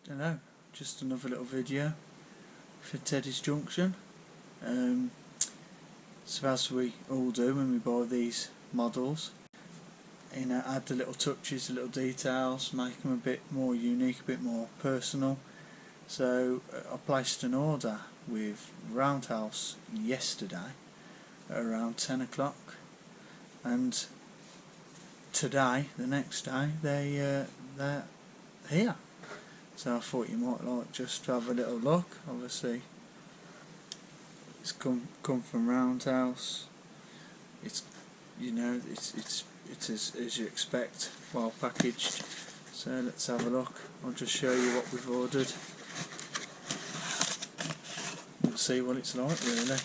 don't know, just another little video for Teddy's Junction. So as we all do when we buy these models, you know, add the little touches, the little details, make them a bit more unique, a bit more personal. So I placed an order with Roundhouse yesterday at around 10 o'clock, and today, the next day, they're here. So I thought you might like just to have a little look. Obviously it's come from Roundhouse. It's, you know, it's as you expect, well packaged. So let's have a look. I'll just show you what we've ordered. You'll see what it's like really.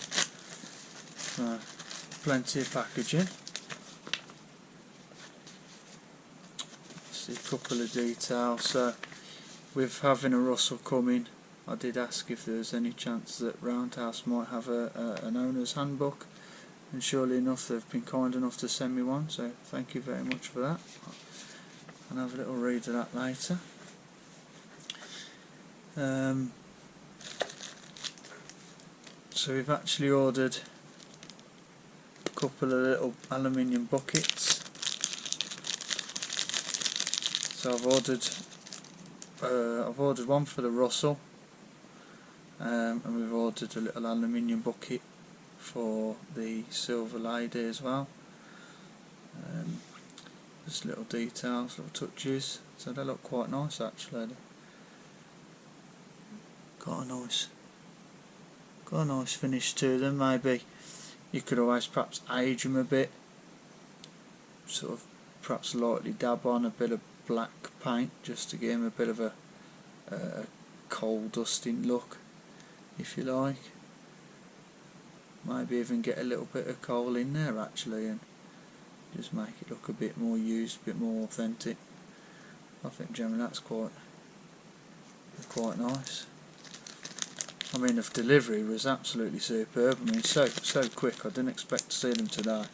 So, plenty of packaging. See a couple of details. So with having a Russell coming, I did ask if there was any chance that Roundhouse might have an owner's handbook, and surely enough they've been kind enough to send me one, so thank you very much for that. I'll have a little read of that later. So we've actually ordered a couple of little aluminium buckets. So I've ordered one for the Russell, and we've ordered a little aluminium bucket for the Silver Lady as well. Just little details, little touches, so they look quite nice actually. Got a nice finish to them. Maybe you could always perhaps age them a bit, sort of perhaps lightly dab on a bit of black paint just to give them a bit of a coal dusting look, if you like. Maybe even get a little bit of coal in there actually and just make it look a bit more used, a bit more authentic. I think generally that's quite nice. I mean, the delivery was absolutely superb. I mean, so quick. I didn't expect to see them today.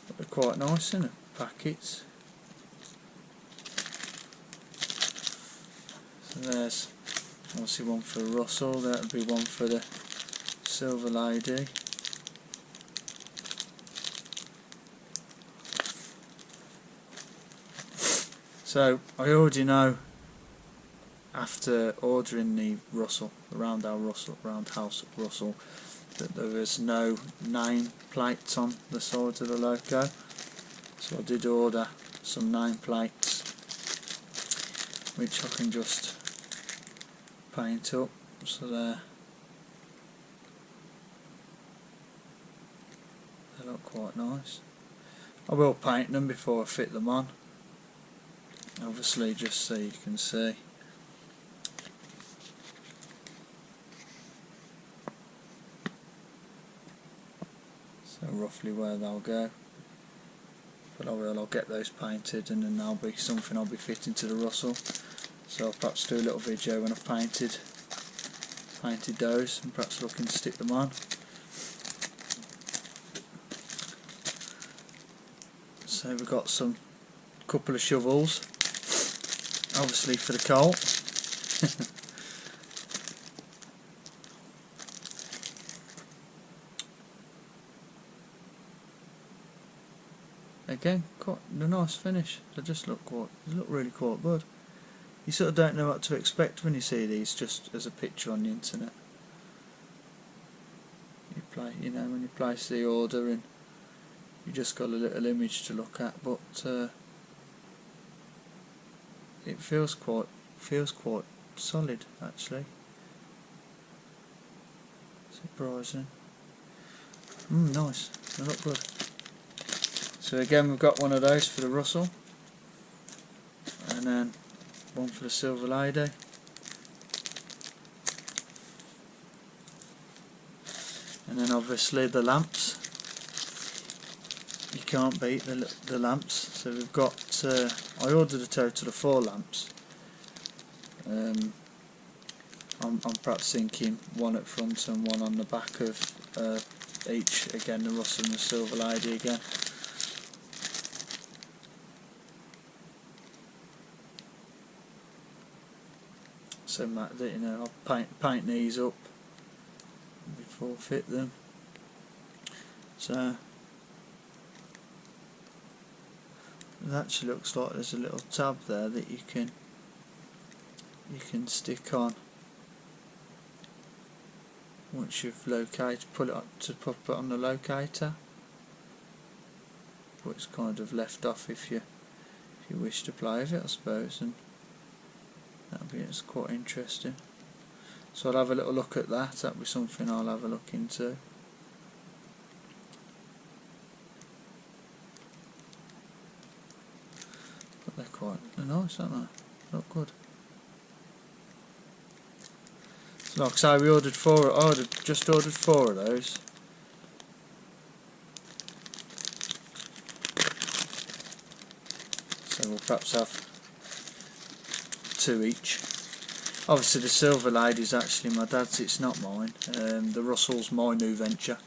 But they're quite nice in the packets. So there's obviously one for Russell. That'll be one for the Silver Lady. So I already know, after ordering the Russell, the Roundhouse Russell, that there was no name plates on the sides of the loco. So I did order some name plates, which I can just paint up. So they look quite nice. I will paint them before I fit them on, obviously, just so you can see. So roughly where they'll go, but I'll get those painted, and then there'll be something I'll be fitting to the Russell. So I'll perhaps do a little video when I've painted those, and perhaps looking to stick them on. So we've got couple of shovels, obviously for the coal. Again, quite a nice finish. They just look really quite good. You sort of don't know what to expect when you see these just as a picture on the internet. You know, when you place the order in, you just got a little image to look at, but it feels quite solid actually. Surprising. Nice. They look good. So again, we've got one of those for the Russell, and then one for the Silver Lady. And then obviously the lamps. You can't beat the lamps. So we've got, I ordered a total of 4 lamps. I'm perhaps thinking one at front and one on the back of each. Again, the Russell and the Silver Lady again. also you know, I'll paint these up before I fit them. So it actually looks like there's a little tab there that you can stick on once you've located, pull it up to put it on the locator, but it's kind of left off if you wish to play with it, I suppose, and it's quite interesting. So I'll have a little look at that. That'll be something I'll have a look into. But they're quite nice, aren't they? Look good. So like I say, we ordered just ordered 4 of those. So we'll perhaps have 2 each. Obviously the silver lady's actually my dad's, it's not mine. The Russell's my new venture,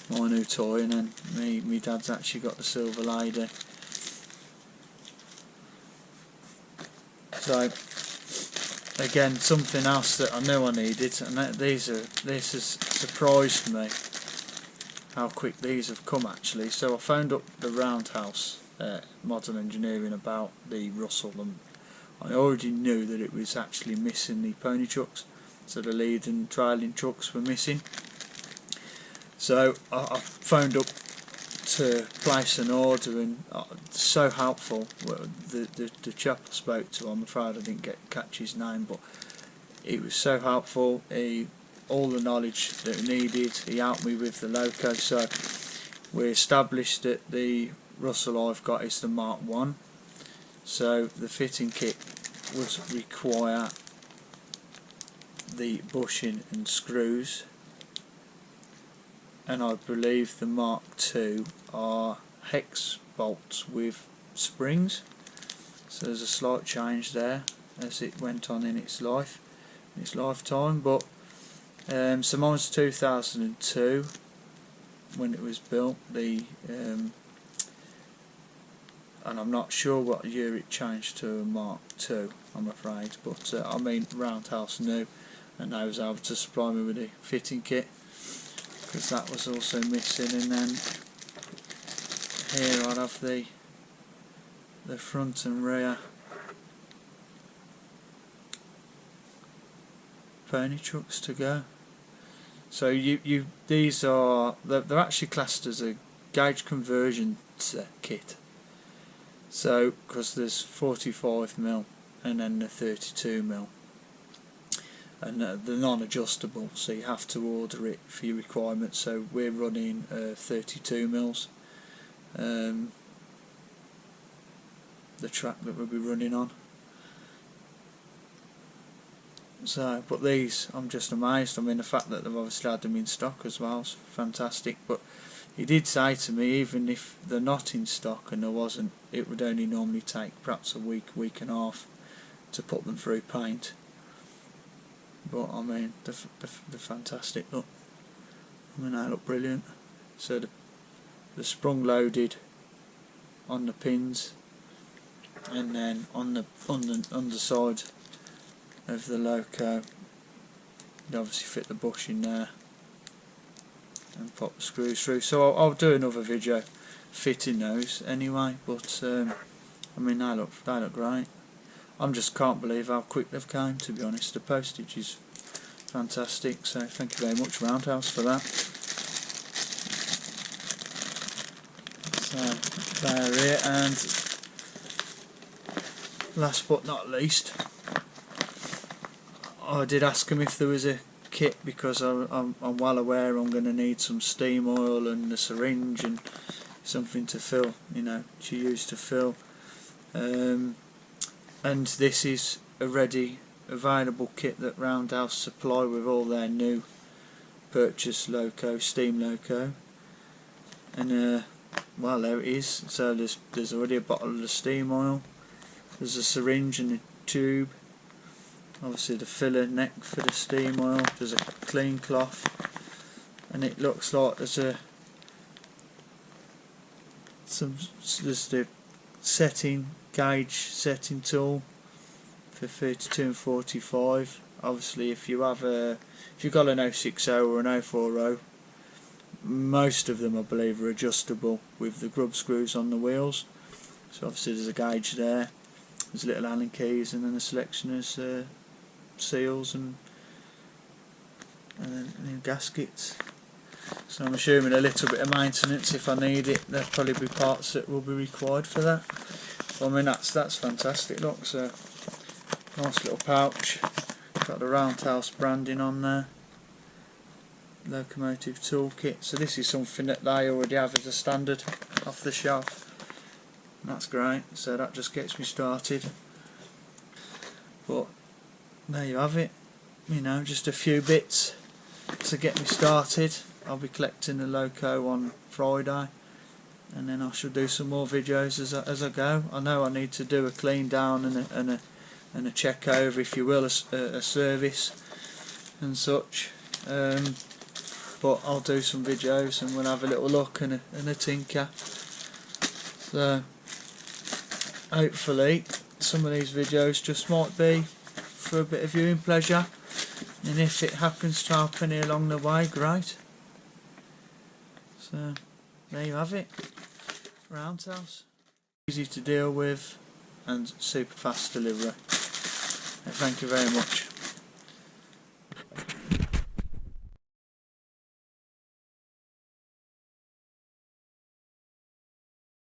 my new toy, and then me dad's actually got the silver lady. So again, something else that I knew I needed, and this has surprised me how quick these have come actually. So I phoned up the Roundhouse Modern Engineering about the Russell, and I already knew that it was actually missing the pony trucks, so the lead and trailing trucks were missing. So I phoned up to place an order, and so helpful. Well, the chap I spoke to, I'm afraid I didn't catch his name, but he was so helpful. All the knowledge that we needed. He helped me with the loco. So we established that the Russell I've got is the Mark 1. So the fitting kit would require the bushing and screws, and I believe the Mark II are hex bolts with springs. So there's a slight change there as it went on in its lifetime. But so mine's 2002 when it was built. And I'm not sure what year it changed to a Mark II, I'm afraid, but I mean Roundhouse knew, and they was able to supply me with a fitting kit, because that was also missing. And then here I'd have the front and rear pony trucks to go. So these are they're actually classed as a gauge conversion kit. So, because there's 45mm and then the 32mm, and they're non-adjustable, so you have to order it for your requirements. So we're running 32mm, the track that we'll be running on. So, but these, I'm just amazed. I mean, the fact that they've obviously had them in stock as well is fantastic. But he did say to me, even if they're not in stock and there wasn't, it would only normally take perhaps a week and a half to put them through paint. But I mean, they're fantastic. Look, I mean, they look brilliant. So the sprung loaded on the pins, and then on the underside of the loco, you obviously fit the bush in there and pop the screws through. So I'll do another video fitting those anyway. But I mean, they look great. I just can't believe how quick they've come, to be honest. The postage is fantastic, so thank you very much Roundhouse for that. So they're here, and last but not least, I did ask him if there was a kit, because I'm well aware I'm going to need some steam oil and a syringe and something to fill, you know, to use to fill. And this is a ready available kit that Roundhouse supply with all their new purchase loco, steam loco. And well, there it is. So there's already a bottle of the steam oil, there's a syringe and a tube, obviously the filler neck for the steam oil, there's a clean cloth, and it looks like there's the gauge setting tool for 32 and 45, Obviously if you've got an 060 or an 040, most of them I believe are adjustable with the grub screws on the wheels. So obviously there's a gauge there, there's little Allen keys, and then a selection of seals and then new gaskets. So I'm assuming a little bit of maintenance if I need it. There'll probably be parts that will be required for that. I mean that's fantastic. Look, so nice little pouch. Got the Roundhouse branding on there. Locomotive toolkit. So this is something that they already have as a standard off the shelf. And that's great. So that just gets me started. But there you have it. You know, just a few bits to get me started. I'll be collecting the loco on Friday, and then I shall do some more videos as I go. I know I need to do a clean down and a check over, if you will, a service and such. But I'll do some videos and we'll have a little look and a tinker. So hopefully some of these videos just might be for a bit of viewing pleasure, and if it happens to help any along the way, great. So there you have it. Roundhouse. Easy to deal with and super fast delivery. Thank you very much.